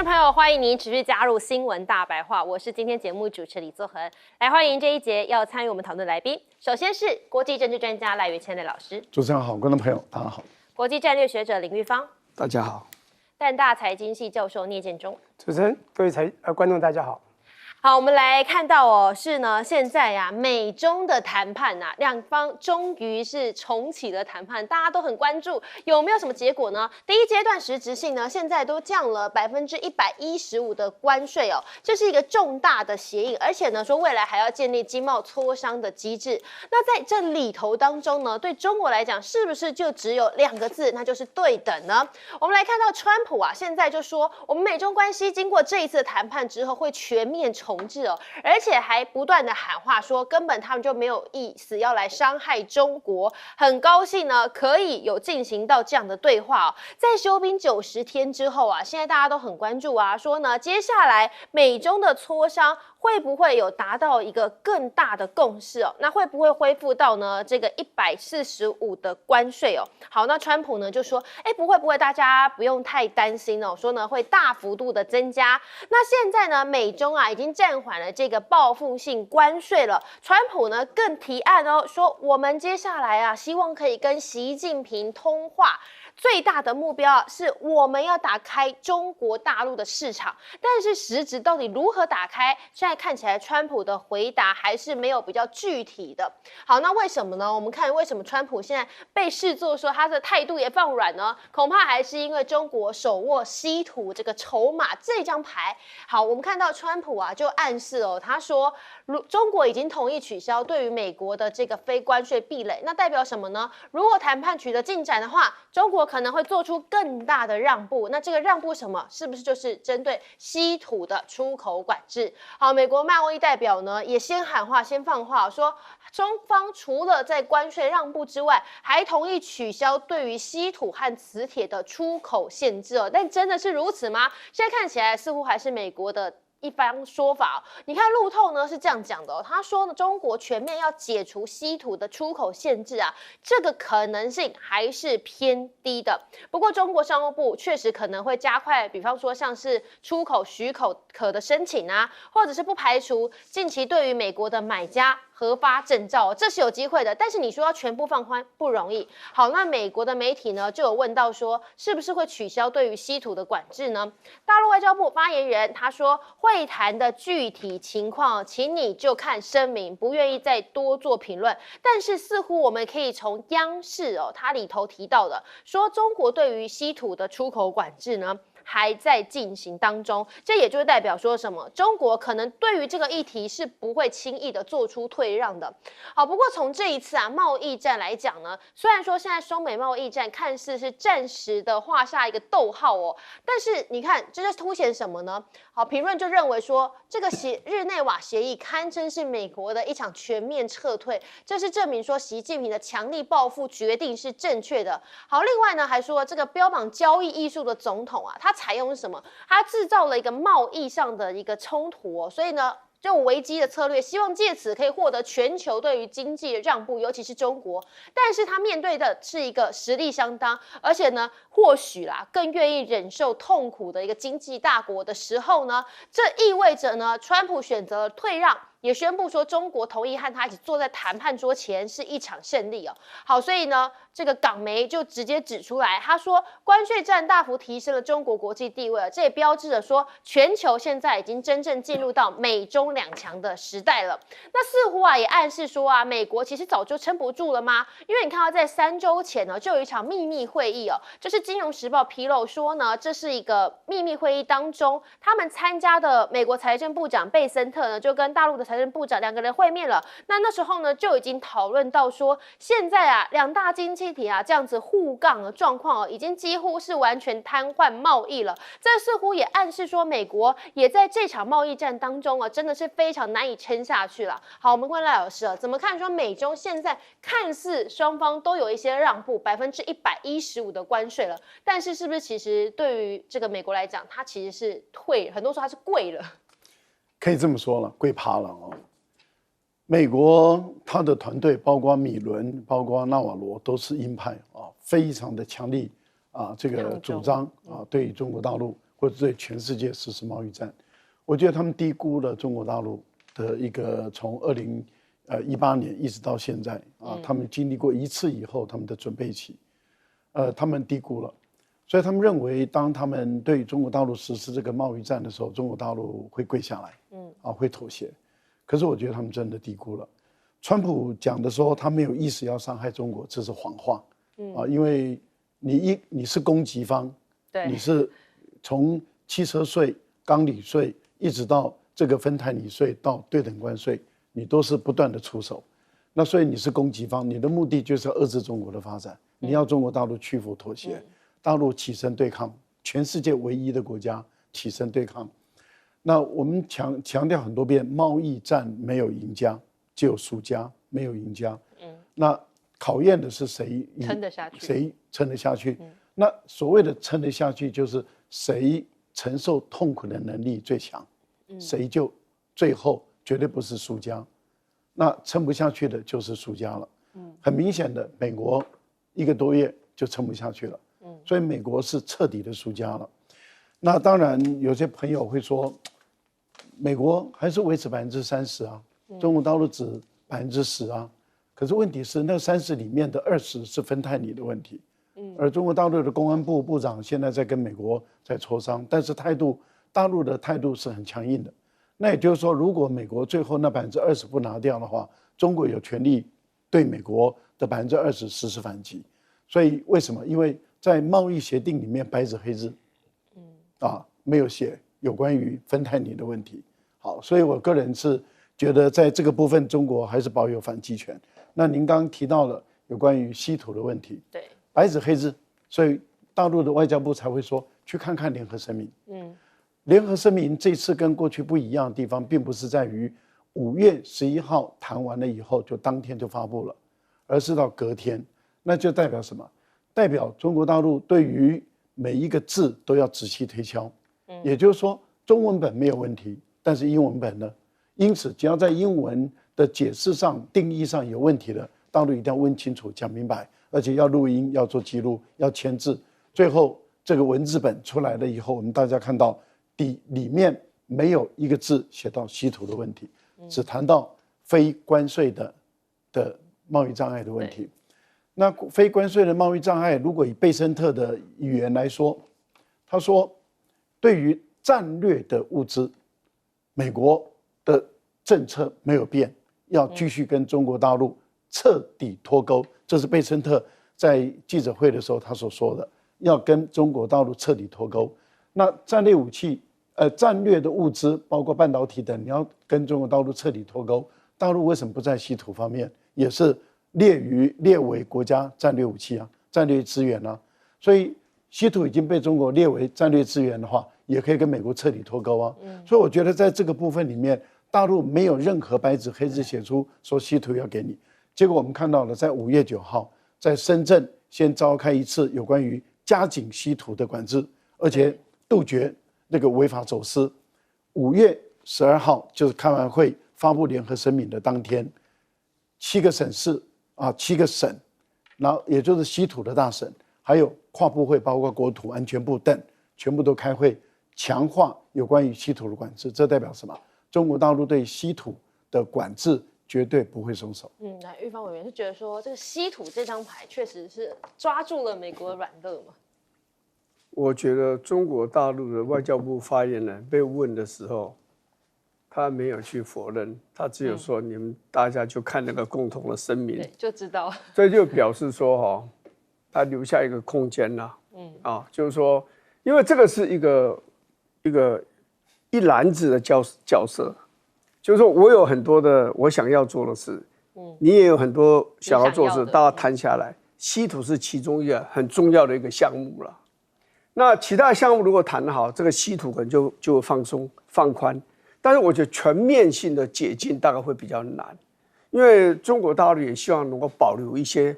众朋友，欢迎您持续加入新闻大白话，我是今天节目主持李作恒，来欢迎这一节要参与我们讨论的来宾。首先是国际政治专家赖元谦的老师，主持人好，观众朋友大家好。国际战略学者林玉芳，大家好。淡大财经系教授聂建中，主持人各位观众大家好。好，我们来看到哦，是呢，现在呀，美中的谈判呐，两方终于是重启了谈判，大家都很关注有没有什么结果呢？第一阶段实质性呢，现在都降了115%的关税哦，这是一个重大的协议，而且呢，说未来还要建立经贸磋商的机制。那在这里头当中呢，对中国来讲，是不是就只有2个字，那就是对等呢？我们来看到川普啊，现在就说我们美中关系经过这一次的谈判之后，会全面重置哦，而且还不断的喊话说，根本他们就没有意思要来伤害中国。很高兴呢，可以有进行到这样的对话哦。在休兵90天之后啊，现在大家都很关注啊，说呢，接下来美中的磋商会不会有达到一个更大的共识哦？那会不会恢复到呢这个145的关税哦？好，那川普呢就说，不会，大家不用太担心哦，说呢会大幅度的增加。那现在呢，美中啊已经暂缓了这个报复性关税了。川普呢更提案哦，说我们接下来啊希望可以跟习近平通话。最大的目标是我们要打开中国大陆的市场，但是实质到底如何打开，现在看起来川普的回答还是没有比较具体的。好，那为什么呢？我们看为什么川普现在被视作说他的态度也放软呢？恐怕还是因为中国手握稀土这个筹码这张牌。好，我们看到川普啊就暗示哦，他说中国已经同意取消对于美国的这个非关税壁垒，那代表什么呢？如果谈判取得进展的话，中国可能会做出更大的让步，那这个让步什么？是不是就是针对稀土的出口管制？好，美国贸易代表呢也先喊话、先放话，说中方除了在关税让步之外，还同意取消对于稀土和磁铁的出口限制哦。但真的是如此吗？现在看起来似乎还是美国的一番说法。你看路透呢是这样讲的哦，他说呢，中国全面要解除稀土的出口限制啊，这个可能性还是偏低的。不过中国商务部确实可能会加快，比方说像是出口许可的申请啊，或者是不排除近期对于美国的买家核发证照，这是有机会的。但是你说要全部放宽不容易。好，那美国的媒体呢就有问到说，是不是会取消对于稀土的管制呢？大陆外交部发言人他说，会谈的具体情况，请你就看声明，不愿意再多做评论。但是似乎我们可以从央视哦，它里头提到的，说中国对于稀土的出口管制呢，还在进行当中，这也就是代表说什么？中国可能对于这个议题是不会轻易的做出退让的。好，不过从这一次啊贸易战来讲呢，虽然说现在中美贸易战看似是暂时的画下一个逗号哦，但是你看这就凸显什么呢？好，评论就认为说，这个日内瓦协议堪称是美国的一场全面撤退，这是证明说习近平的强力报复决定是正确的。好，另外呢还说这个标榜交易艺术的总统啊，他采用什么？他制造了一个贸易上的一个冲突哦，所以呢，这种危机的策略，希望借此可以获得全球对于经济的让步，尤其是中国。但是他面对的是一个实力相当，而且呢，或许啦更愿意忍受痛苦的一个经济大国的时候呢，这意味着呢，川普选择了退让。也宣布说，中国同意和他一起坐在谈判桌前是一场胜利哦。好，所以呢，这个港媒就直接指出来，他说关税战大幅提升了中国国际地位，这也标志着说全球现在已经真正进入到美中两强的时代了。那似乎啊也暗示说啊，美国其实早就撑不住了吗？因为你看到在3周前呢，就有一场秘密会议哦，就是《金融时报》披露说呢，这是一个秘密会议当中，他们参加的美国财政部长贝森特呢，就跟大陆的财政部长2个人会面了。那时候呢，就已经讨论到说，现在啊，两大经济体啊这样子互杠的状况哦，已经几乎是完全瘫痪贸易了。这似乎也暗示说，美国也在这场贸易战当中啊，真的是非常难以撑下去了。好，我们问赖老师啊，怎么看说美中现在看似双方都有一些让步，115%的关税了，但是是不是其实对于这个美国来讲，它其实是退，很多说它是贵了。可以这么说了，跪趴了哦。美国他的团队，包括米伦，包括纳瓦罗，都是鹰派啊，非常的强力啊，这个主张啊，对中国大陆或者对全世界实施贸易战。我觉得他们低估了中国大陆的一个从2018年一直到现在啊，他们经历过一次以后他们的准备期，他们低估了，所以他们认为当他们对中国大陆实施这个贸易战的时候，中国大陆会跪下来，会妥协。可是我觉得他们真的低估了。川普讲的说他没有意识要伤害中国，这是谎话，因为你是供给方，你是从汽车税、钢铝税一直到这个分摊利税到对等关税，你都是不断的出手。那所以你是供给方，你的目的就是要遏制中国的发展，你要中国大陆屈服妥协，大陆起身对抗，全世界唯一的国家起身对抗。那我们强调很多遍，贸易战没有赢家，只有输家，没有赢家。那考验的是谁撑得下去，谁撑得下去。那所谓的撑得下去，就是谁承受痛苦的能力最强，谁就最后绝对不是输家。那撑不下去的就是输家了。很明显的，美国1个多月就撑不下去了。所以美国是彻底的输家了。那当然，有些朋友会说，美国还是维持30%啊，中国大陆只10%啊。可是问题是，那30里面的20是芬太尼的问题。而中国大陆的公安部部长现在在跟美国在磋商，但是大陆的态度是很强硬的。那也就是说，如果美国最后那20%不拿掉的话，中国有权利对美国的20%实施反击。所以为什么？因为在贸易协定里面白纸黑字，没有写有关于芬太尼的问题。好，所以我个人是觉得在这个部分，中国还是保有反击权。那您刚刚提到了有关于稀土的问题，对，白纸黑字，所以大陆的外交部才会说去看看联合声明。联合声明这次跟过去不一样的地方，并不是在于5月11号谈完了以后就当天就发布了，而是到隔天。那就代表什么？代表中国大陆对于每一个字都要仔细推敲。也就是说，中文本没有问题，但是英文本呢？因此，只要在英文的解释上、定义上有问题的，大陆一定要问清楚、讲明白，而且要录音、要做记录、要签字。最后，这个文字本出来了以后，我们大家看到里面没有一个字写到稀土的问题，只谈到非关税的贸易障碍的问题。那非关税的贸易障碍，如果以贝森特的语言来说，他说，对于战略的物资，美国的政策没有变，要继续跟中国大陆彻底脱钩。这是贝森特在记者会的时候他所说的，要跟中国大陆彻底脱钩。那战略武器、战略的物资，包括半导体等，你要跟中国大陆彻底脱钩。大陆为什么不在稀土方面也是列为国家战略武器啊、战略资源啊？所以稀土已经被中国列为战略资源的话，也可以跟美国彻底脱钩啊。所以我觉得在这个部分里面，大陆没有任何白纸黑字写出说稀土要给你。结果我们看到了，在5月9号，在深圳先召开一次有关于加紧稀土的管制，而且杜绝那个违法走私。5月12号就是开完会发布联合声明的当天，7个省市7个省，然后也就是稀土的大省，还有跨部会，包括国土安全部等，全部都开会强化有关于稀土的管制。这代表什么？中国大陆对稀土的管制绝对不会松手。那玉芳委员是觉得说，这个稀土这张牌确实是抓住了美国的软肋吗？我觉得中国大陆的外交部发言人被问的时候，他没有去否认，他只有说你们大家就看那个共同的声明，对，就知道。所以就表示说他留下一个空间啦，就是说，因为这个是一篮子的角色，就是说我有很多的我想要做的事，你也有很多想要做的事，大家谈下来，稀土是其中一个很重要的一个项目了。那其他项目如果谈得好，这个稀土可能就放松放宽，但是我觉得全面性的解禁大概会比较难，因为中国大陆也希望能够保留一些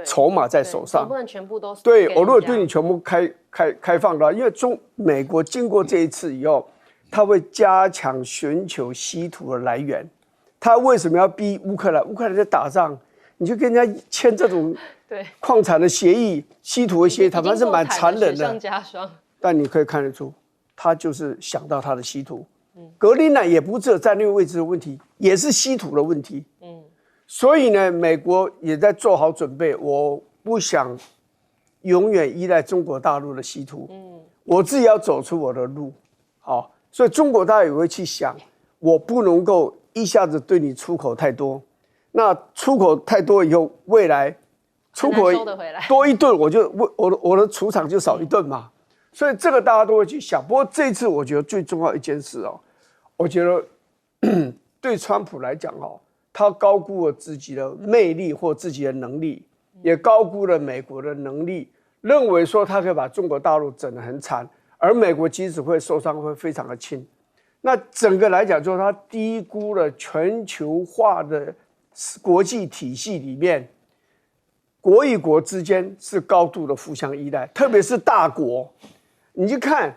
筹码在手上，不能全部都对。我如果对你全部开放的话，因为美国经过这一次以后，他会加强寻求稀土的来源。他为什么要逼乌克兰？乌克兰在打仗，你就跟人家签这种矿产的协议、稀土的协议，他们是蛮残忍的。雪上加霜。但你可以看得出，他就是想到他的稀土。格陵兰也不只有战略位置的问题，也是稀土的问题。所以呢，美国也在做好准备，我不想永远依赖中国大陆的稀土。我自己要走出我的路。好，所以中国大陆也会去想，我不能够一下子对你出口太多。那出口太多以后，未来出口多一顿，我的储场就少一顿嘛。所以这个大家都会去想。不过这一次我觉得最重要一件事哦，我觉得对川普来讲哦，他高估了自己的魅力或自己的能力，也高估了美国的能力，认为说他可以把中国大陆整得很惨，而美国即使会受伤会非常的轻。那整个来讲，就是他低估了全球化的国际体系里面，国与国之间是高度的互相依赖，特别是大国。你去看，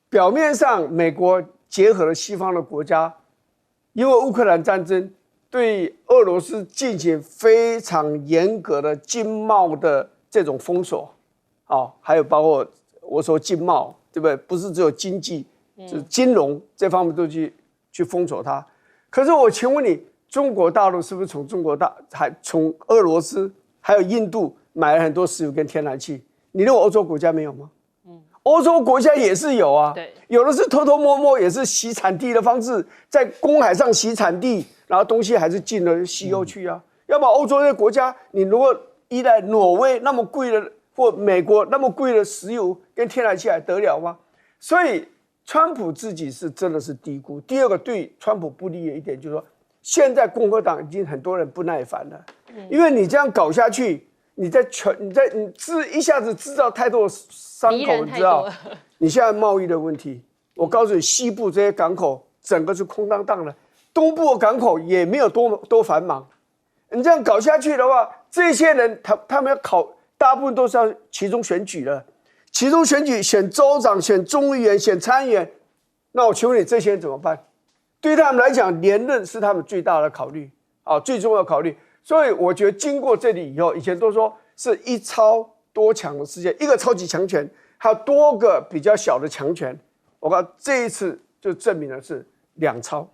表面上美国结合了西方的国家，因为乌克兰战争对俄罗斯进行非常严格的经贸的这种封锁，还有包括我说经贸，对不对？不是只有经济，就是金融这方面都去封锁它。可是我请问你，中国大陆是不是从俄罗斯还有印度买了很多石油跟天然气？你认为欧洲国家没有吗？欧洲国家也是有啊，有的是偷偷摸摸，也是洗产地的方式，在公海上洗产地，然后东西还是进了西欧去啊。要不然欧洲这些国家，你如果依赖挪威那么贵的，或美国那么贵的石油跟天然气，还得了吗？所以川普自己是真的是低估。第二个对川普不利的一点就是说，现在共和党已经很多人不耐烦了，因为你这样搞下去。你一下子制造太多的伤口，你知道？你现在贸易的问题，我告诉你，西部这些港口整个是空荡荡的，东部的港口也没有多繁忙。你这样搞下去的话，这些人他们要大部分都是要期中选举了，期中选举选州长、选众议员、选参议员，那我请问你，这些人怎么办？对他们来讲，连任是他们最大的考虑最重要的考虑。所以我觉得经过这里以后，以前都说是一超多强的世界，一个超级强权，还有多个比较小的强权。我告诉这一次就证明的是两超，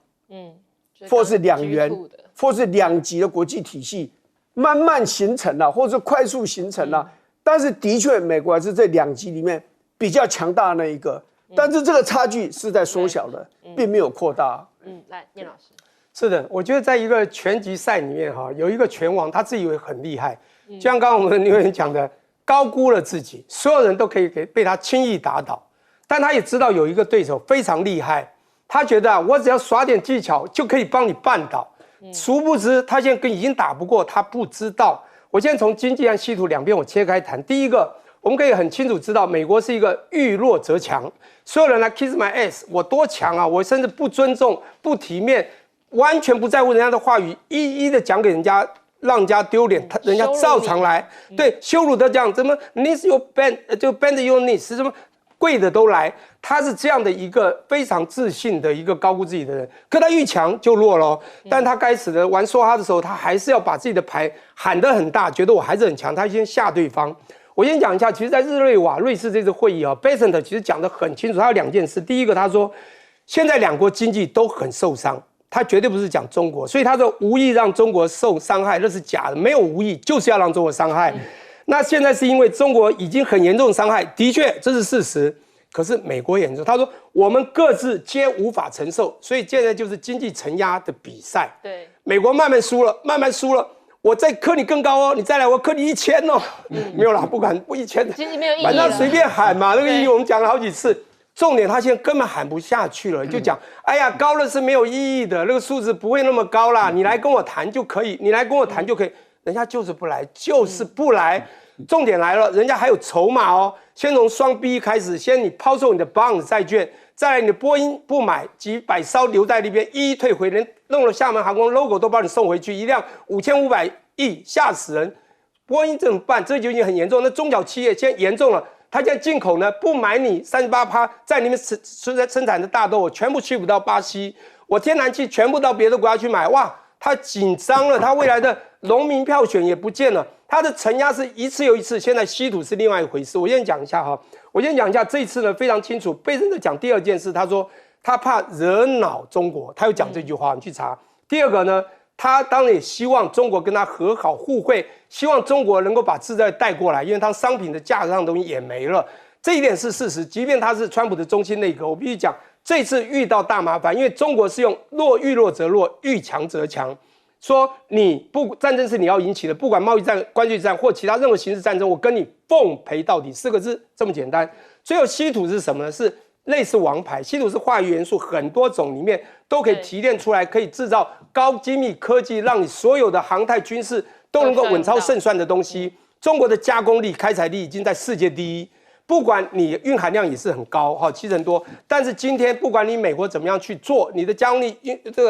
或是两元，或是两极的国际体系慢慢形成了，或是快速形成了。但是的确，美国还是这两极里面比较强大的那一个，但是这个差距是在缩小的，并没有扩大。来，聂老师。是的，我觉得在一个拳击赛里面有一个拳王，他自以为很厉害，就像刚刚我们的牛人讲的，高估了自己，所有人都可以被他轻易打倒，但他也知道有一个对手非常厉害，他觉得我只要耍点技巧就可以帮你绊倒，殊不知他现在已经打不过，他不知道。我现在从经济和稀土两边我切开谈，第一个，我们可以很清楚知道，美国是一个遇弱则强，所有人来 kiss my ass， 我多强啊，我甚至不尊重、不体面。完全不在乎人家的话语，一一的讲给人家，让人家丢脸，人家照常来，对，羞辱的这样，怎么 knees your bend 就 bend your knees 什么跪的都来，他是这样的一个非常自信的一个高估自己的人，可他愈强就弱了，但他该死的玩梭哈的时候，他还是要把自己的牌喊得很大，觉得我还是很强，他先吓对方。我先讲一下，其实，在日内瓦瑞士这次会议Bessent 其实讲得很清楚，他有两件事，第一个他说，现在两国经济都很受伤。他绝对不是讲中国，所以他说无意让中国受伤害，那是假的，没有无意，就是要让中国伤害。那现在是因为中国已经很严重的伤害，的确这是事实。可是美国严重，他说我们各自皆无法承受，所以现在就是经济承压的比赛。对，美国慢慢输了，慢慢输了，我再磕你更高哦，你再来我磕你1000哦，没有啦，不管不1000，其实没有意义，反正随便喊嘛，那个意义我们讲了好几次。重点他现在根本喊不下去了，就讲，哎呀，高了是没有意义的，那个数字不会那么高啦，你来跟我谈就可以，你来跟我谈就可以，人家就是不来，就是不来。重点来了，人家还有筹码哦，先从双 B 开始，先你抛售你的 bond 债券，再来你的波音不买，几百艘留在那边，一一退回，连弄了厦门航空 logo 都帮你送回去，一辆5500亿，吓死人。波音怎么办？这就已经很严重，那中小企业现在严重了。他现在进口呢，不买你38%在里面生产的大豆，我全部去不到巴西，我天然气全部到别的国家去买，哇，他紧张了，他未来的农民票选也不见了，它的承压是一次又一次，现在稀土是另外一回事。我先讲一下哈，这一次呢非常清楚。贝森特讲第二件事，他说他怕惹恼中国，他又讲这句话，你去查。第二个呢，他当然也希望中国跟他和好互惠，希望中国能够把制造带过来，因为他商品的价格上的东西也没了。这一点是事实，即便他是川普的中心内阁，我必须讲，这次遇到大麻烦，因为中国是用遇弱则弱，遇强则强，说战争是你要引起的，不管贸易战、关税战或其他任何形式战争，我跟你奉陪到底，4个字这么简单。最后稀土是什么呢？是类似王牌，稀土是化学元素很多种里面都可以提炼出来，可以制造高精密科技，让你所有的航太军事都能够稳操胜算的东西。中国的加工力、开采力已经在世界第一。不管你蕴含量也是很高，70%多，但是今天不管你美国怎么样去做，你的加工力这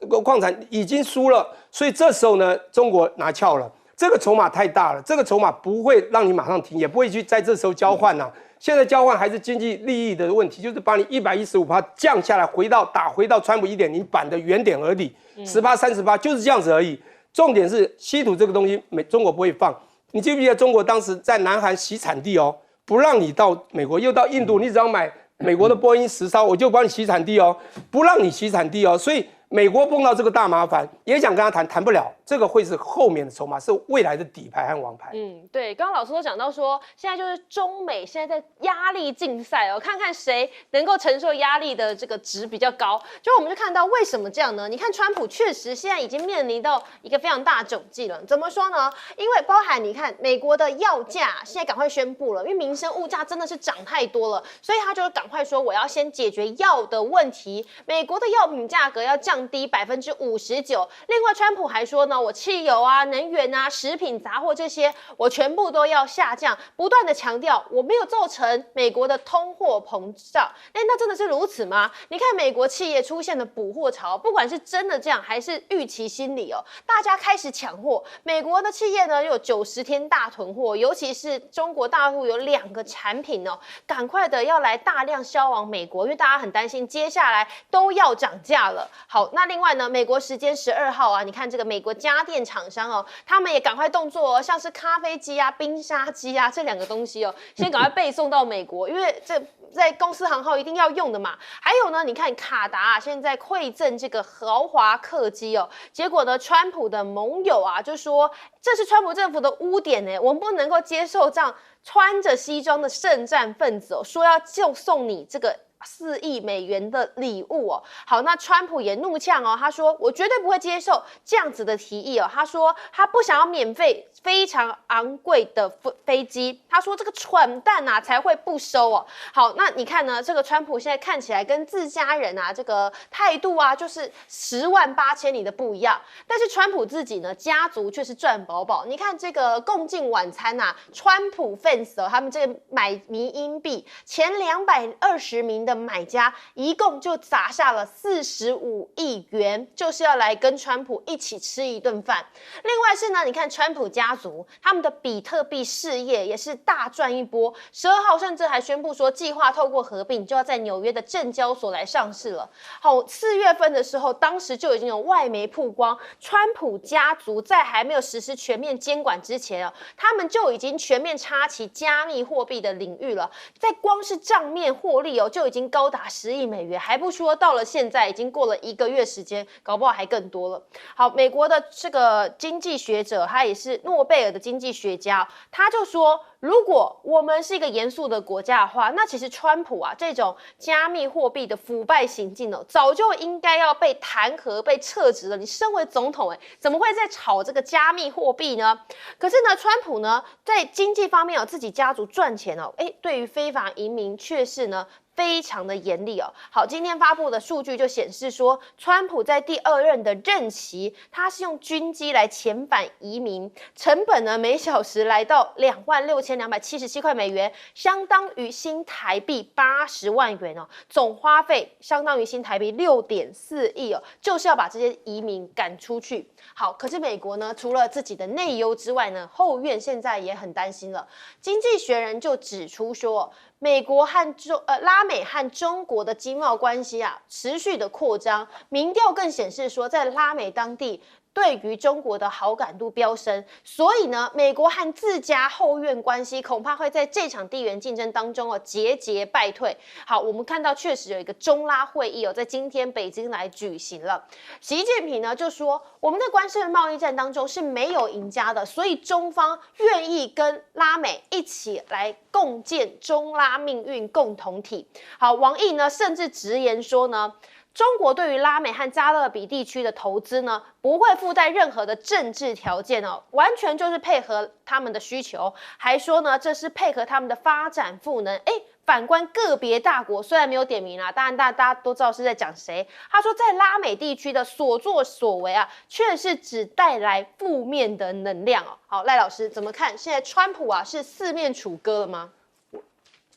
个矿产已经输了，所以这时候呢，中国拿翘了，这个筹码太大了，这个筹码不会让你马上停，也不会去在这时候交换呐。现在交换还是经济利益的问题，就是把你115%降下来，打回到川普1.0版的原点而已，10%、30%就是这样子而已。重点是稀土这个东西，中国不会放。你记不记得中国当时在南韩洗产地哦？不让你到美国，又到印度，你只要买美国的波音10艘，我就帮你洗产地哦，不让你洗产地哦。所以美国碰到这个大麻烦，也想跟他谈不了，这个会是后面的筹码，是未来的底牌和王牌。对，刚刚老师都讲到说，现在就是中美现在在压力竞赛哦，看看谁能够承受压力的这个值比较高。就我们就看到为什么这样呢？你看川普确实现在已经面临到一个非常大的窘境了。怎么说呢？因为包含你看美国的药价现在赶快宣布了，因为民生物价真的是涨太多了，所以他就赶快说我要先解决药的问题。美国的药品价格要降低59%。另外，川普还说呢，我汽油啊、能源啊、食品杂货这些，我全部都要下降，不断的强调我没有造成美国的通货膨胀。那真的是如此吗？你看美国企业出现了补货潮，不管是真的这样还是预期心理哦，大家开始抢货。美国的企业呢有90天大囤货，尤其是中国大陆有2个产品哦，赶快的要来大量销往美国，因为大家很担心接下来都要涨价了。好，那另外呢，美国时间12号啊，你看这个美国家电厂商哦，他们也赶快动作哦，像是咖啡机啊、冰沙机啊这2个东西哦，先赶快背送到美国，因为这在公司行号一定要用的嘛。还有呢，你看卡达现在馈赠这个豪华客机哦，结果呢，川普的盟友啊就说这是川普政府的污点呢，我们不能够接受这样穿着西装的圣战分子哦，说要就送你这个4亿美元的礼物哦。好，那川普也怒呛哦，他说我绝对不会接受这样子的提议哦。他说他不想要免费非常昂贵的飞机，他说这个蠢蛋啊才会不收哦。好，那你看呢，这个川普现在看起来跟自家人啊这个态度啊就是108000里的不一样，但是川普自己呢家族却是赚饱饱。你看这个共进晚餐啊，川普 fans 哦，他们这个买迷因币前220名的买家一共就砸下了45亿元，就是要来跟川普一起吃一顿饭。另外是呢，你看川普家族他们的比特币事业也是大赚一波，12号甚至还宣布说计划透过合并就要在纽约的证交所来上市了。好，4月份的时候，当时就已经有外媒曝光，川普家族在还没有实施全面监管之前哦，他们就已经全面插旗加密货币的领域了，在光是账面获利哦就已经高达10亿美元，还不说到了现在已经过了1个月时间，搞不好还更多了。好，美国的这个经济学者，他也是诺贝尔的经济学家，他就说，如果我们是一个严肃的国家的话，那其实川普啊这种加密货币的腐败行径哦，早就应该要被弹劾、被撤职了。你身为总统，怎么会在炒这个加密货币呢？可是呢，川普呢在经济方面自己家族赚钱哦，对于非法移民却是呢非常的严厉哦。好，今天发布的数据就显示说，川普在第2任的任期，他是用军机来遣返移民，成本呢每小时来到26277块美元，相当于新台币80万元哦，总花费相当于新台币6.4亿哦，就是要把这些移民赶出去。好，可是美国呢，除了自己的内忧之外呢，后院现在也很担心了。经济学人就指出说，美国和拉美和中国的经贸关系啊持续的扩张，民调更显示说，在拉美当地对于中国的好感度飙升，所以呢，美国和自家后院关系恐怕会在这场地缘竞争当中节节败退。好，我们看到确实有一个中拉会议在今天北京来举行了。习近平呢就说，我们在关税贸易战当中是没有赢家的，所以中方愿意跟拉美一起来共建中拉命运共同体。好，王毅呢甚至直言说呢，中国对于拉美和加勒比地区的投资呢，不会附带任何的政治条件完全就是配合他们的需求，还说呢，这是配合他们的发展赋能。反观个别大国，虽然没有点名当然大家都知道是在讲谁。他说，在拉美地区的所作所为却是只带来负面的能量好，赖老师怎么看？现在川普是四面楚歌了吗？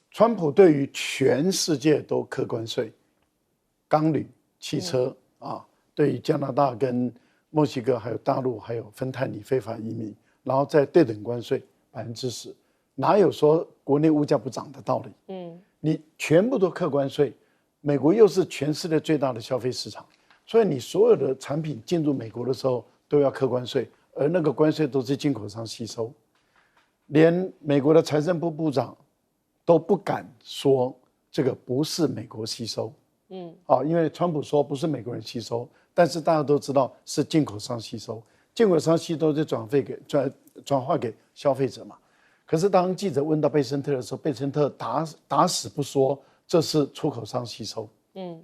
川普对于全世界都课关税。钢铝、汽车对于加拿大跟墨西哥还有大陆还有芬太尼非法移民，然后再对等关税10%，哪有说国内物价不涨的道理？你全部都课关税，美国又是全世界最大的消费市场，所以你所有的产品进入美国的时候都要课关税，而那个关税都是进口商吸收，连美国的财政部部长都不敢说这个不是美国吸收。因为川普说不是美国人吸收，但是大家都知道是进口商吸收，进口商吸收就转化给消费者嘛。可是当记者问到贝森特的时候，贝森特打死不说这是出口商吸收，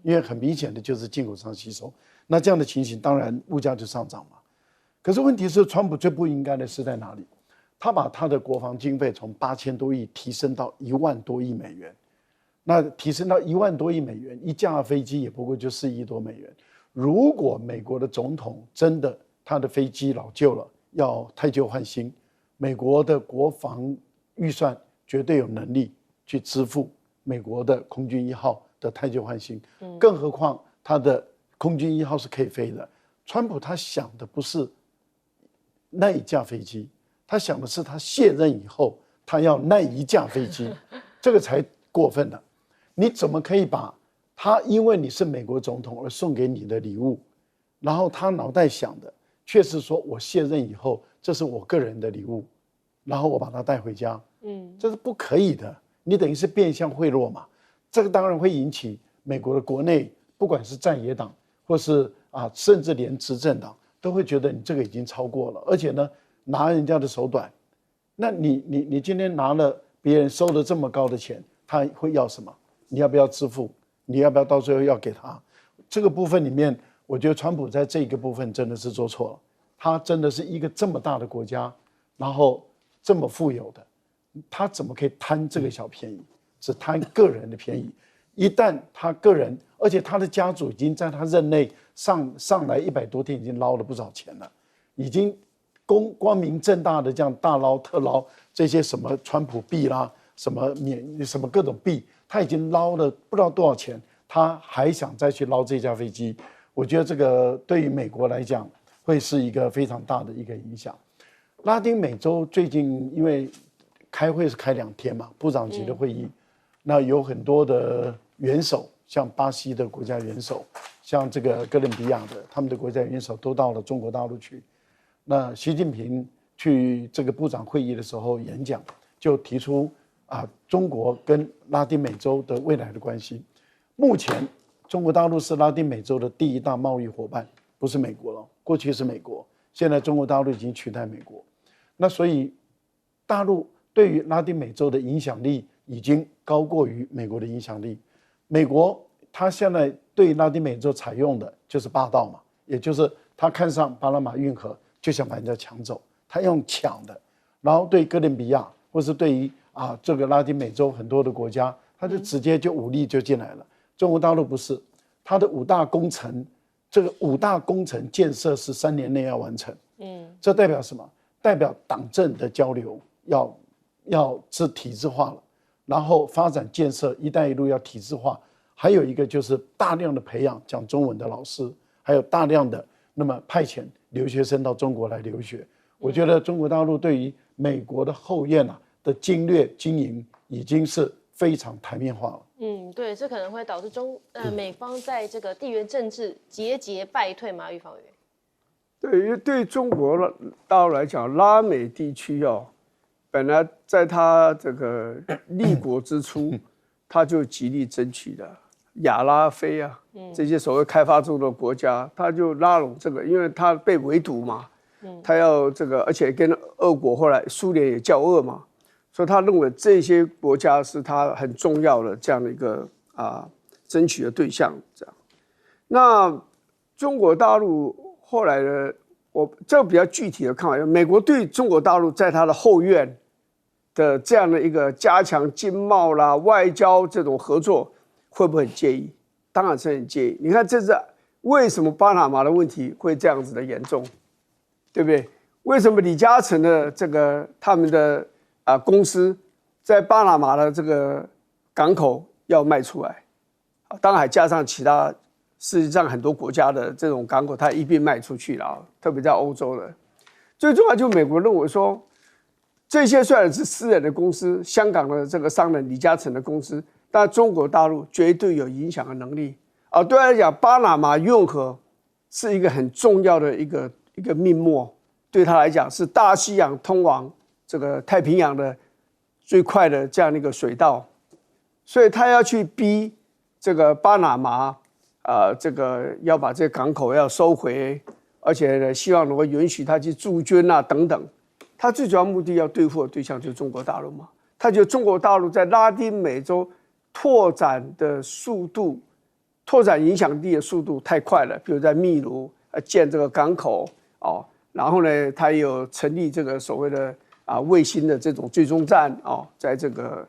因为很明显的就是进口商吸收。那这样的情形，当然物价就上涨嘛。可是问题是，川普最不应该的是在哪里？他把他的国防经费从8000多亿提升到1万多亿美元。那提升到1万多亿美元，一架飞机也不过就4亿多美元。如果美国的总统真的他的飞机老旧了，要汰旧换新，美国的国防预算绝对有能力去支付美国的空军1号的汰旧换新。更何况他的空军1号是可以飞的。川普他想的不是那一架飞机，他想的是他卸任以后他要那一架飞机，这个才过分了。你怎么可以把他因为你是美国总统而送给你的礼物，然后他脑袋想的却是说我卸任以后这是我个人的礼物，然后我把它带回家，这是不可以的。你等于是变相贿赂嘛。这个当然会引起美国的国内，不管是在野党或是甚至连执政党都会觉得你这个已经超过了，而且呢拿人家的手短。那你今天拿了别人收了这么高的钱，他会要什么？你要不要支付？你要不要到最后要给他？这个部分里面，我觉得川普在这个部分真的是做错了。他真的是一个这么大的国家，然后这么富有的，他怎么可以贪这个小便宜？只贪个人的便宜。一旦他个人，而且他的家族已经在他任内上来100多天，已经捞了不少钱了，已经光明正大的这样大捞特捞这些什么川普币啦，什么各种币。他已经捞了不知道多少钱，他还想再去捞这架飞机，我觉得这个对于美国来讲会是一个非常大的一个影响。拉丁美洲最近因为开会是开2天嘛，部长级的会议，那有很多的元首，像巴西的国家元首，像这个哥伦比亚的他们的国家元首都到了中国大陆去。那习近平去这个部长会议的时候演讲，就提出中国跟拉丁美洲的未来的关系。目前中国大陆是拉丁美洲的第1大贸易伙伴，不是美国了。过去是美国，现在中国大陆已经取代美国。那所以大陆对于拉丁美洲的影响力已经高过于美国的影响力。美国他现在对拉丁美洲采用的就是霸道嘛，也就是他看上巴拿马运河就想把人家抢走，他用抢的。然后对哥伦比亚或是对于这个拉丁美洲很多的国家，他就直接就武力就进来了。中国大陆不是，他的5大工程，这个5大工程建设是3年内要完成。这代表什么？代表党政的交流要是体制化了，然后发展建设，一带一路要体制化。还有一个就是大量的培养讲中文的老师，还有大量的那么派遣留学生到中国来留学。我觉得中国大陆对于美国的后院的经略经营已经是非常台面化了。对，这可能会导致美方在这个地缘政治节节败退嘛，玉芳委员。对，因为对中国大陆来讲，拉美地区本来在它这个立国之初，它就极力争取的亚拉非这些所谓开发中的国家，它就拉拢这个，因为它被围堵嘛，它要这个，而且跟俄国后来苏联也叫俄嘛，所以他认为这些国家是他很重要的这样的一个争取的对象。这样，那中国大陆后来呢，我这个比较具体的看法，美国对中国大陆在它的后院的这样的一个加强经贸啦、外交这种合作，会不会很介意？当然是很介意。你看，这是为什么巴拿马的问题会这样子的严重，对不对？为什么李嘉诚的这个他们的公司在巴拿马的这个港口要卖出来？当然还加上其他世界上很多国家的这种港口，它一并卖出去了，特别在欧洲的。最重要就是美国认为说，这些虽然是私人的公司，香港的这个商人李嘉诚的公司，但中国大陆绝对有影响的能力。对他来讲，巴拿马运河是一个很重要的一个命脉，对他来讲是大西洋通往这个太平洋的最快的这样的一个水道，所以他要去逼这个巴拿马这个要把这个港口要收回，而且呢，希望能够允许他去驻军等等。他最主要目的要对付的对象就是中国大陆嘛。他觉得中国大陆在拉丁美洲拓展的速度、拓展影响力的速度太快了。比如在秘鲁建这个港口然后呢，他也有成立这个所谓的卫星的这种追踪站在这个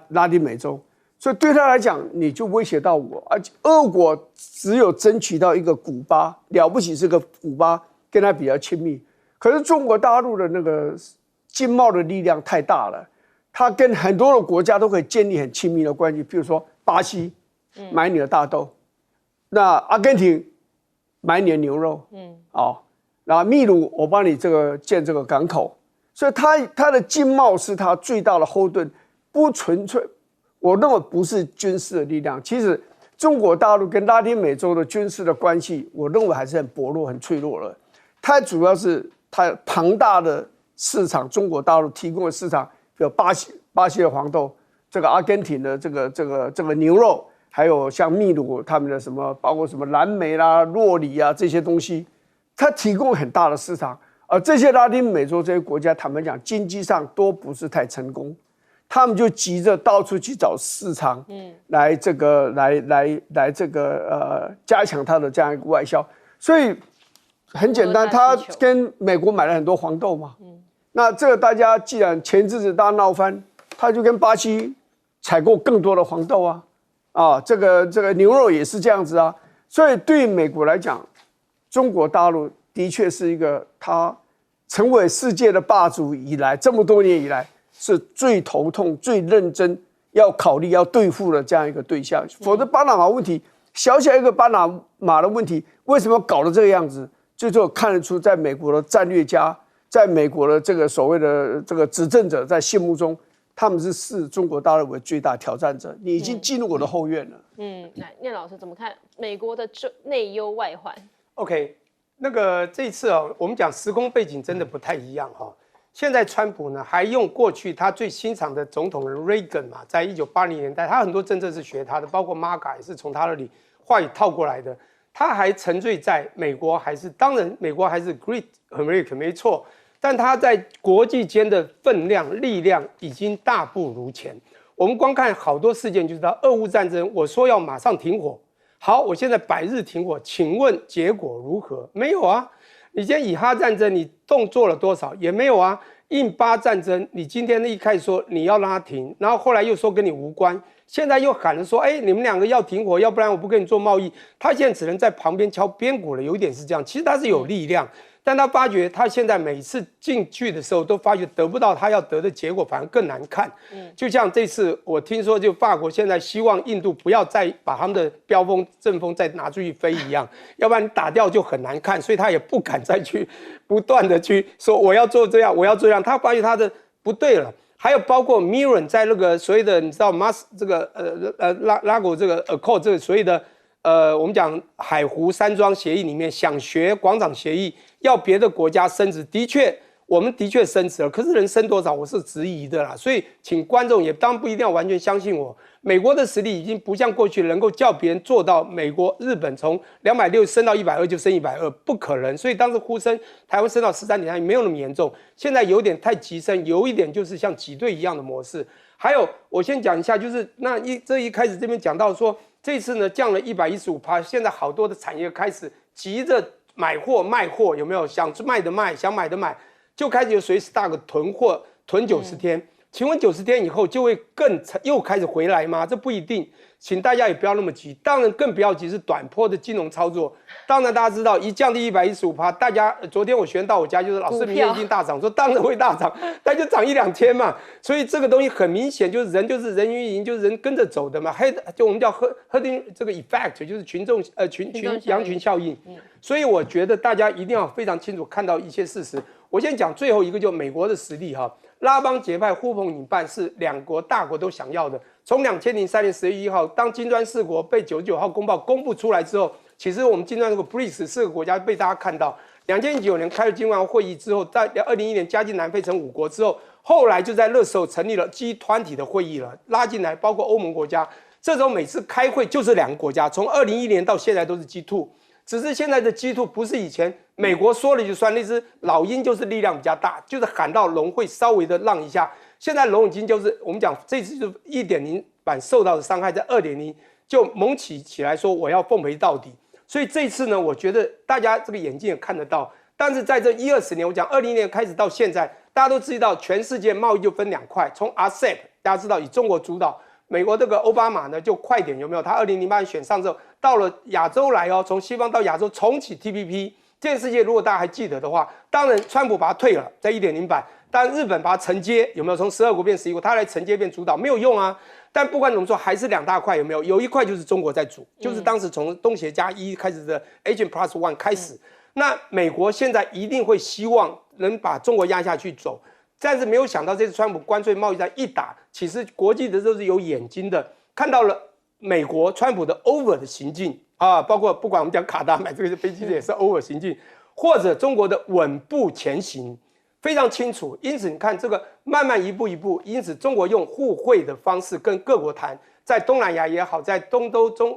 拉丁美洲。所以对他来讲，你就威胁到我，而且俄国只有争取到一个古巴，了不起是个古巴跟他比较亲密，可是中国大陆的那个经贸的力量太大了，他跟很多的国家都可以建立很亲密的关系，比如说巴西买你的大豆，那阿根廷买你的牛肉，然后秘鲁我帮你这个建这个港口，所以他的经贸是他最大的后盾，不纯粹。我认为不是军事的力量，其实中国大陆跟拉丁美洲的军事的关系，我认为还是很薄弱、很脆弱的。它主要是它庞大的市场，中国大陆提供的市场，比如巴西的黄豆，这个阿根廷的这个牛肉，还有像秘鲁他们的什么，包括什么蓝莓啦、洛梨这些东西，它提供很大的市场。而这些拉丁美洲这些国家，坦白讲，经济上都不是太成功。他们就急着到处去找市场，来这个加强他的这样一个外销，所以很简单，他跟美国买了很多黄豆嘛，那这个大家既然前阵子大家闹翻，他就跟巴西采购更多的黄豆这个牛肉也是这样子所以对美国来讲，中国大陆的确是一个他成为世界的霸主以来这么多年以来。是最头痛、最认真要考虑、要对付的这样一个对象，否则巴拿马问题，小小一个巴拿马的问题，为什么搞得这个样子？最后看得出，在美国的战略家，在美国的这个所谓的这个执政者，在心目中，他们是视中国大陆为最大挑战者。你已经进入我的后院了。来，念老师怎么看美国的内忧外患 ？OK， 那个这一次我们讲时空背景真的不太一样现在川普呢，还用过去他最欣赏的总统人 Reagan 嘛，在1980年代，他很多政策是学他的，包括 MAGA 也是从他那里话语套过来的。他还沉醉在美国当然美国还是 Great America 没错，但他在国际间的分量、力量已经大不如前。我们光看好多事件就知道，俄乌战争，我说要马上停火，好，我现在100日停火，请问结果如何？没有啊。你今天以哈战争，你动作了多少？也没有啊。印巴战争，你今天一开始说你要让它停，然后后来又说跟你无关，现在又喊了说，你们2个要停火，要不然我不跟你做贸易。他现在只能在旁边敲边鼓了，有一点是这样。其实他是有力量，但他发觉他现在每次进去的时候，都发觉得不到他要得的结果，反而更难看。就像这次我听说，就法国现在希望印度不要再把他们的标风、阵风再拿出去飞一样，要不然你打掉就很难看，所以他也不敢再去不断的去说我要做这样，我要做这样。他发觉他的不对了。还有包括 Miron 在那个所谓的你知道这个拉狗这个Accord 这个所谓的我们讲海湖山庄协议里面想学广场协议，要别的国家升值，的确。我们的确升值了，可是人升多少，我是质疑的啦。所以，请观众也当然不一定要完全相信我。美国的实力已经不像过去能够叫别人做到美国、日本从260升到120就升120，不可能。所以当时呼声台湾升到13.3，没有那么严重。现在有点太急升，有一点就是像挤兑一样的模式。还有，我先讲一下，就是这一开始这边讲到说，这次呢降了115%，现在好多的产业开始急着买货卖货，有没有？想卖的卖，想买的买。就开始有随时大个囤货，囤90天。请问90天以后就会又开始回来吗？这不一定，请大家也不要那么急。当然更不要急是短波的金融操作。当然大家知道，一降低115%，大家昨天我学员到我家就是老师明天一定大涨，说当然会大涨，但就涨1-2天嘛。所以这个东西很明显就是人云亦云，就是人跟着走的嘛。就我们叫herding这个 effect， 就是羊群效应。所以我觉得大家一定要非常清楚看到一些事实。我先讲最后一个，就美国的实力哈，拉帮结派、呼朋引伴是两国大国都想要的。从2003年10月1号，当金砖4国被99号公报公布出来之后，其实我们金砖这个 BRICS 4个国家被大家看到。2019年开了金砖会议之后，在2021年加进南非成5国之后，后来就在那时候成立了 G20 的会议了，拉进来包括欧盟国家。这时候每次开会就是2个国家，从2011年到现在都是 G2。只是现在的G2不是以前美国说了就算，那只老鹰就是力量比较大，就是喊到龙会稍微的让一下。现在龙已经就是我们讲这次就1.0版受到的伤害，在2.0就猛起来说我要奉陪到底。所以这次呢，我觉得大家这个眼睛也看得到。但是在这10-20年，我讲20年开始到现在，大家都知道全世界贸易就分2块，从 RCEP 大家知道以中国主导。美国这个奥巴马呢，就快点有没有？他2008年选上之后，到了亚洲来哦，从西方到亚洲重启 TPP 这件事情，如果大家还记得的话，当然川普把它退了，在1.0版，但日本把它承接，有没有？从12国变11国，他来承接变主导，没有用啊。但不管怎么说，还是2大块，有没有？有一块就是中国在主，就是当时从东协加1开始的 Agent Plus One 开始。那美国现在一定会希望能把中国压下去走。但是没有想到，这次川普关税贸易战一打，其实国际的都是有眼睛的，看到了美国川普的 over 的行径啊，包括不管我们讲卡达买这个飞机的也是 over 行径，或者中国的稳步前行，非常清楚。因此你看这个慢慢一步一步，因此中国用互惠的方式跟各国谈，在东南亚也好，在中东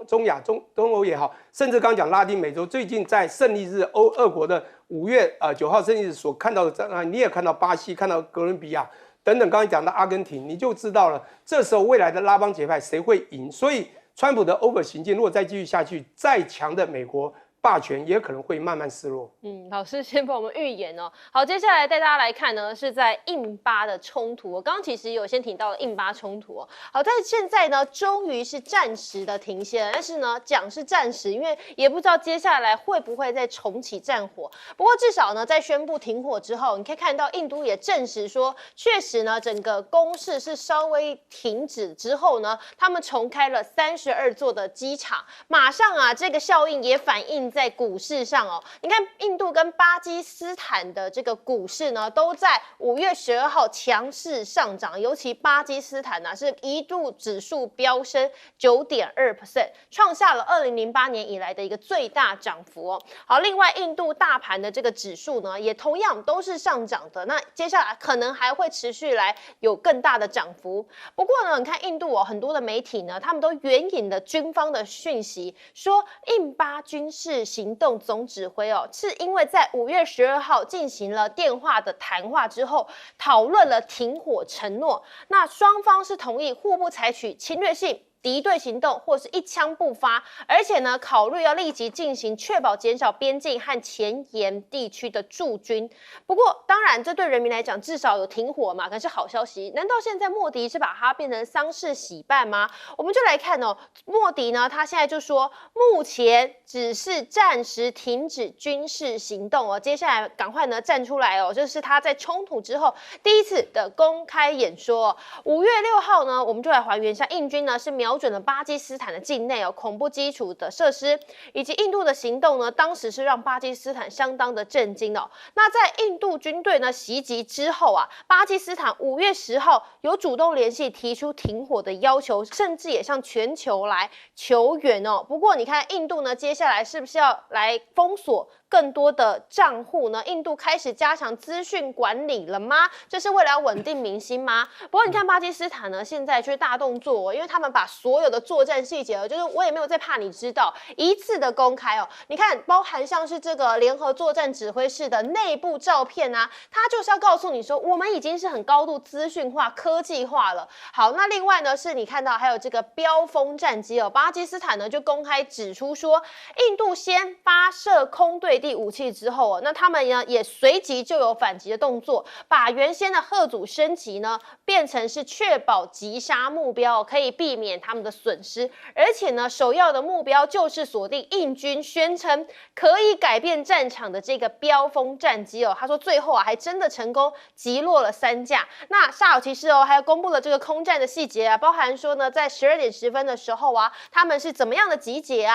欧也好，甚至刚讲拉丁美洲，最近在胜利日俄国的5月9号胜利日所看到的，你也看到巴西，看到哥伦比亚等等，刚才讲到阿根廷，你就知道了，这时候未来的拉帮结派谁会赢？所以川普的 over 行径如果再继续下去，再强的美国霸权也可能会慢慢失落。老师先帮我们预言哦。好，接下来带大家来看呢，是在印巴的冲突。我刚刚其实有先提到了印巴冲突哦。好，但是现在呢，终于是暂时的停歇了，但是呢，讲是暂时，因为也不知道接下来会不会再重启战火。不过至少呢，在宣布停火之后，你可以看到印度也证实说，确实呢，整个攻势是稍微停止之后呢，他们重开了32座的机场，马上啊，这个效应也反映在股市上哦。你看印度跟巴基斯坦的这个股市呢，都在5月12号强势上涨，尤其巴基斯坦呢，是一度指数飙升9.2%，创下了2008年以来的一个最大涨幅哦。好，另外印度大盘的这个指数呢，也同样都是上涨的，那接下来可能还会持续来有更大的涨幅。不过呢，你看印度哦，很多的媒体呢，他们都援引了军方的讯息，说印巴军事行动总指挥哦，是因为在5月12号进行了电话的谈话之后，讨论了停火承诺，那双方是同意互不采取侵略性敌对行动或是一枪不发，而且呢，考虑要立即进行确保减少边境和前沿地区的驻军。不过，当然这对人民来讲至少有停火嘛，可是好消息。难道现在莫迪是把它变成丧事喜办吗？我们就来看哦，莫迪呢，他现在就说，目前只是暂时停止军事行动哦，接下来赶快呢站出来哦，这是他在冲突之后第一次的公开演说哦。5月6号呢，我们就来还原一下，印军呢是描瞄准了巴基斯坦的境内恐怖基础的设施，以及印度的行动呢，当时是让巴基斯坦相当的震惊哦。那在印度军队呢袭击之后啊，巴基斯坦5月10号有主动联系提出停火的要求，甚至也向全球来求援哦。不过你看印度呢，接下来是不是要来封锁更多的账户呢？印度开始加强资讯管理了吗？这是为了要稳定民心吗？不过你看巴基斯坦呢，现在就是大动作因为他们把所有的作战细节就是我也没有在怕你知道，一次的公开你看包含像是这个联合作战指挥室的内部照片啊，它就是要告诉你说我们已经是很高度资讯化、科技化了。好，那另外呢是你看到还有这个标风战机巴基斯坦呢就公开指出说，印度先发射空对地武器之后那他们呢也随即就有反击的动作，把原先的贺祖升级呢变成是确保击杀目标可以避免他们的损失，而且呢首要的目标就是锁定印军宣称可以改变战场的这个标风战机他说最后还真的成功击落了3架。那煞有其事还有公布了这个空战的细节包含说呢在12点10分的时候他们是怎么样的集结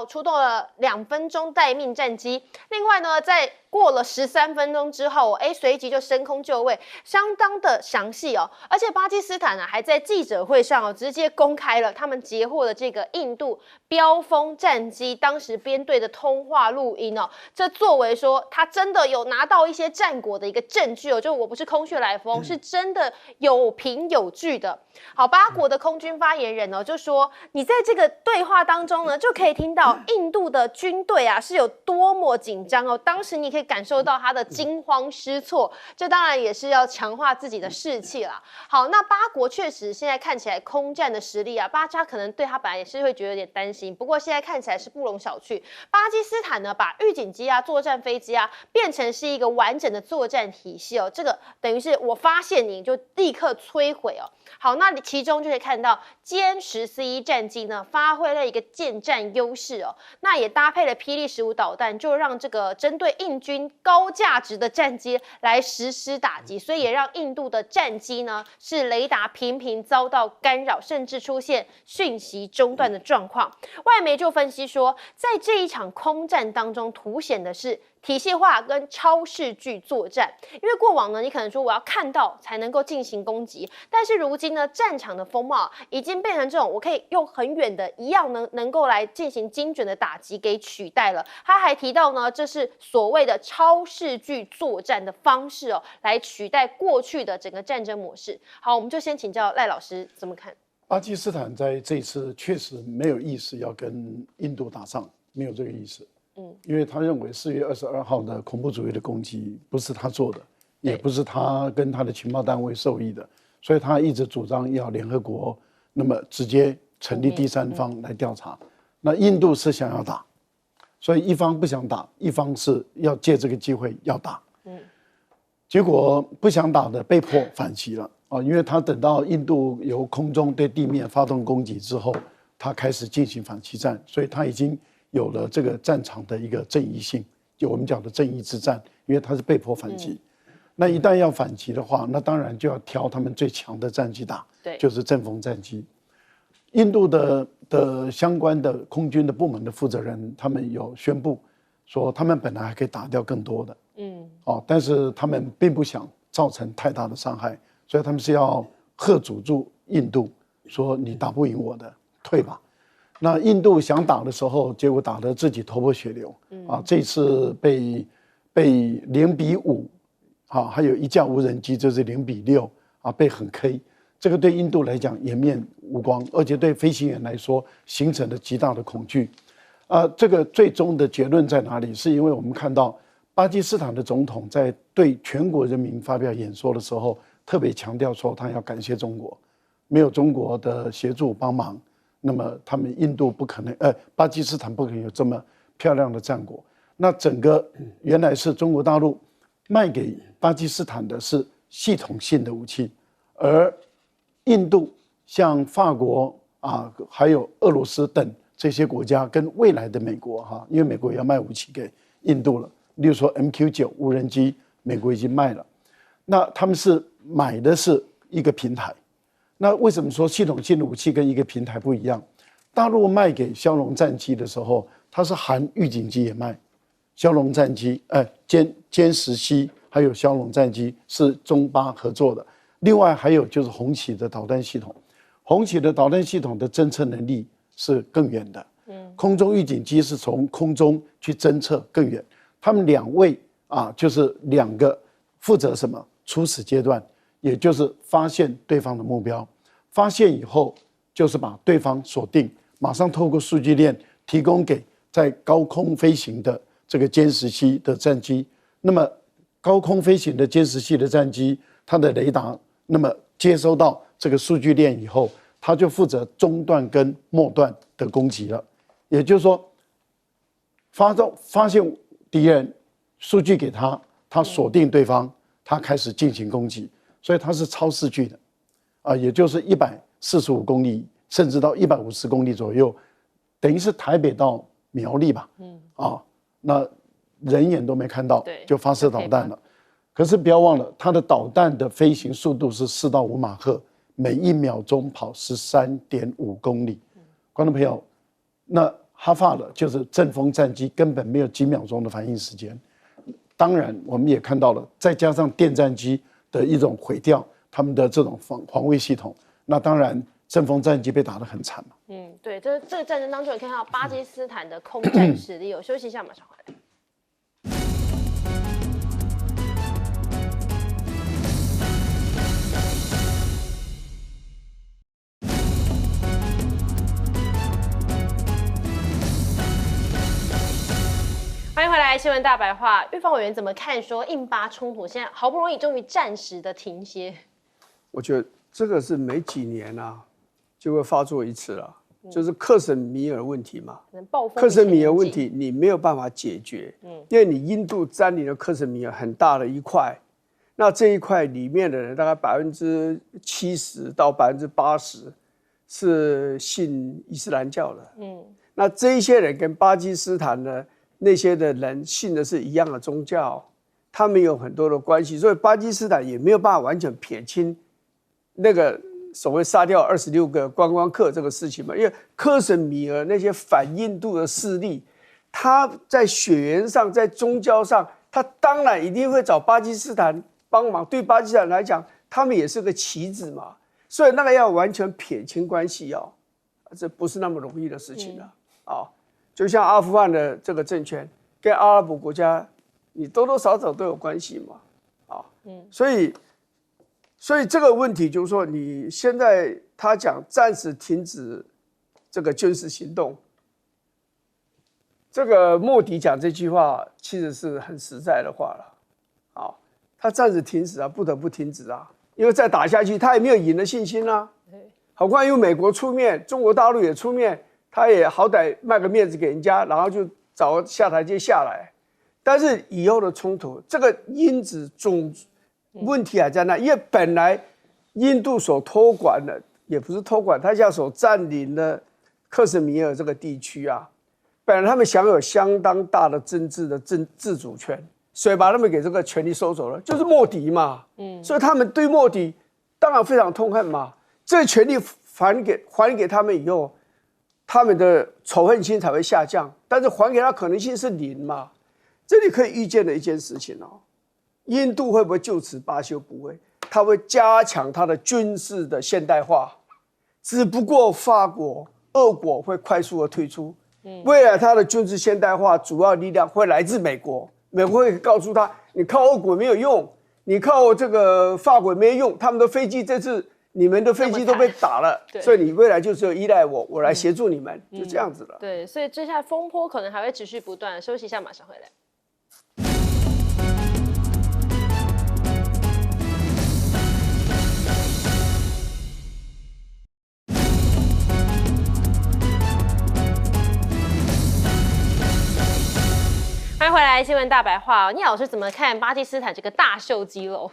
出动了2分钟待命战机，另外呢在过了13分钟之后随即就升空就位，相当的详细而且巴基斯坦还在记者会上直接公开了他们截获的这个印度标风战机当时编队的通话录音这作为说他真的有拿到一些战果的一个证据就我不是空穴来风，是真的有凭有据的。好，巴国的空军发言人就说，你在这个对话当中呢，就可以听到印度的军队是有多么紧张当时你可以感受到他的惊慌失措，这当然也是要强化自己的士气啦。好，那巴国确实现在看起来空战的实力巴加可能对他本来也是会觉得有点担心，不过现在看起来是不容小觑。巴基斯坦呢，把预警机作战飞机变成是一个完整的作战体系这个等于是我发现你就立刻摧毁好，那其中就可以看到歼14战机呢发挥了一个舰战优势那也搭配了霹雳15导弹，就让这个针对印军高价值的战机来实施打击，所以也让印度的战机呢是雷达频频遭到干扰，甚至出现讯息中断的状况。外媒就分析说，在这一场空战当中凸显的是体系化跟超视距作战，因为过往呢，你可能说我要看到才能够进行攻击，但是如今呢，战场的风貌已经变成这种，我可以用很远的一样能够来进行精准的打击给取代了。他还提到呢，这是所谓的超视距作战的方式来取代过去的整个战争模式。好，我们就先请教赖老师怎么看？巴基斯坦在这次确实没有意思要跟印度打仗，没有这个意思。因为他认为4月22号的恐怖主义的攻击不是他做的，也不是他跟他的情报单位受益的，所以他一直主张要联合国那么直接成立第三方来调查。那印度是想要打，所以一方不想打，一方是要借这个机会要打。结果不想打的被迫反击了因为他等到印度由空中对地面发动攻击之后，他开始进行反击战，所以他已经有了这个战场的一个正义性，就我们讲的正义之战，因为他是被迫反击。那一旦要反击的话，那当然就要挑他们最强的战机打，就是阵风战机。印度的相关的空军的部门的负责人，他们有宣布说，他们本来还可以打掉更多的，但是他们并不想造成太大的伤害，所以他们是要嚇阻住印度，说你打不赢我的，退吧。那印度想打的时候，结果打得自己头破血流这次被0-5还有1架无人机就是0-6被很 K， 这个对印度来讲颜面无光，而且对飞行员来说形成了极大的恐惧。这个最终的结论在哪里？是因为我们看到巴基斯坦的总统在对全国人民发表演说的时候，特别强调说他要感谢中国，没有中国的协助帮忙，那么他们印度不可能，巴基斯坦不可能有这么漂亮的战果。那整个原来是中国大陆卖给巴基斯坦的是系统性的武器，而印度像法国还有俄罗斯等这些国家跟未来的美国因为美国也要卖武器给印度了，例如说 MQ9 无人机，美国已经卖了，那他们是买的是一个平台，那为什么说系统性的武器跟一个平台不一样？大陆卖给枭龙战机的时候，它是含预警机也卖，枭龙战机，歼10C还有枭龙战机是中巴合作的。另外还有就是红旗的导弹系统，红旗的导弹系统的侦测能力是更远的。空中预警机是从空中去侦测更远。他们2位就是2个负责什么初始阶段，也就是发现对方的目标，发现以后就是把对方锁定，马上透过数据链提供给在高空飞行的这个歼10C的战机。那么高空飞行的歼10C的战机，它的雷达那么接收到这个数据链以后，它就负责中段跟末段的攻击了。也就是说，发现敌人，数据给他，他锁定对方，他开始进行攻击，所以它是超视距的，也就是145公里，甚至到150公里左右，等于是台北到苗栗吧，那人眼都没看到，就发射导弹了。可是不要忘了，它的导弹的飞行速度是4到5马赫，每1秒钟跑13.5公里。观众朋友，那哈法的就是阵风战机根本没有几秒钟的反应时间。当然，我们也看到了，再加上电战机的一种毁掉他们的这种防卫系统，那当然阵风战机被打得很惨嘛。对，这个战争当中，你看到巴基斯坦的空战实力。休息一下，马上回来。欢迎回来，新闻大白话。预防委员怎么看说印巴冲突现在好不容易终于暂时的停歇？我觉得这个是每几年就会发作一次了，就是克什米尔问题嘛。克什米尔问题你没有办法解决，因为你印度占领了克什米尔很大的一块，那这一块里面的人大概70%到80%是信伊斯兰教的，那这一些人跟巴基斯坦呢？那些的人信的是一样的宗教，他们有很多的关系，所以巴基斯坦也没有办法完全撇清那个所谓杀掉26个观光客这个事情嘛。因为克什米尔那些反印度的势力，他在血缘上、在宗教上，他当然一定会找巴基斯坦帮忙。对巴基斯坦来讲，他们也是个棋子嘛，所以那个要完全撇清关系这不是那么容易的事情就像阿富汗的这个政权跟阿拉伯国家，你多多少少都有关系嘛，所以这个问题就是说，你现在他讲暂时停止这个军事行动，这个莫迪讲这句话其实是很实在的话了，他暂时停止不得不停止因为再打下去他也没有赢的信心何况因为美国出面，中国大陆也出面。他也好歹卖个面子给人家，然后就找下台阶下来。但是以后的冲突，这个因子总问题还在那，因为本来印度所托管的也不是托管，他现在所占领的克什米尔这个地区本来他们享有相当大的政治的自主权，谁把他们给这个权利收走了？就是莫迪嘛。所以他们对莫迪当然非常痛恨嘛。这个权利还给他们以后。他们的仇恨心才会下降，但是还给他可能性是0嘛？这里可以预见的一件事情印度会不会就此罢休？不会，他会加强他的军事的现代化，只不过法国、俄国会快速的退出。未来他的军事现代化主要力量会来自美国，美国会告诉他：你靠俄国没有用，你靠这个法国没有用，他们的飞机这次。你们的飞机都被打了，所以你未来就只有依赖我，我来协助你们，就这样子了。对，所以接下来风波可能还会持续不断。休息一下，马上回来。欢迎回来，新闻大白话。聂老师怎么看巴基斯坦这个大秀肌肉？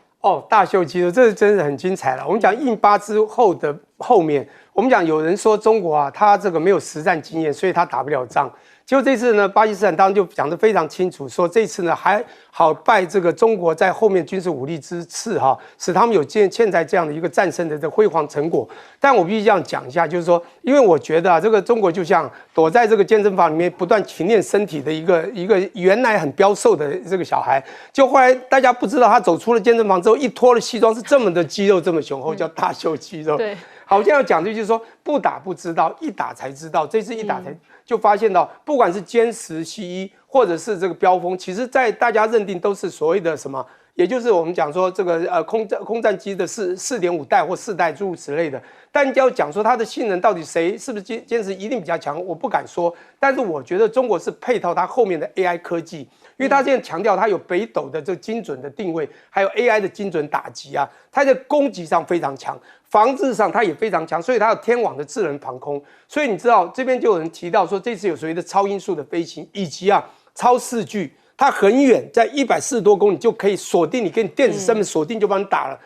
大秀肌肉，这是真的很精彩了。我们讲印巴之后的后面，我们讲有人说中国他这个没有实战经验，所以他打不了仗。结果这次呢，巴基斯坦当然就讲得非常清楚，说这次呢还好拜这个中国在后面军事武力之赐哈，使他们有现在这样的一个战胜的这辉煌成果。但我必须这样讲一下，就是说，因为我觉得啊，这个中国就像躲在这个健身房里面不断勤练身体的一个原来很标瘦的这个小孩，就后来大家不知道他走出了健身房之后，一脱了西装是这么的肌肉这么雄厚，叫大秀肌肉。对。好，我现在要讲的就是说，不打不知道，一打才知道。这次一打才就发现到，不管是歼10、C1，或者是这个标风，其实在大家认定都是所谓的什么，也就是我们讲说这个空战机的4.5代或4代诸如此类的。但要讲说它的性能到底谁是不是歼10一定比较强，我不敢说。但是我觉得中国是配套它后面的 AI 科技，因为它现在强调它有北斗的这精准的定位，还有 AI 的精准打击啊，它在攻击上非常强。防治上它也非常强，所以它有天网的智能防空。所以你知道这边就有人提到说，这次有所谓的超音速的飞行，以及超视距，它很远，在140多公里就可以锁定你，跟电子身份锁定就帮你打了。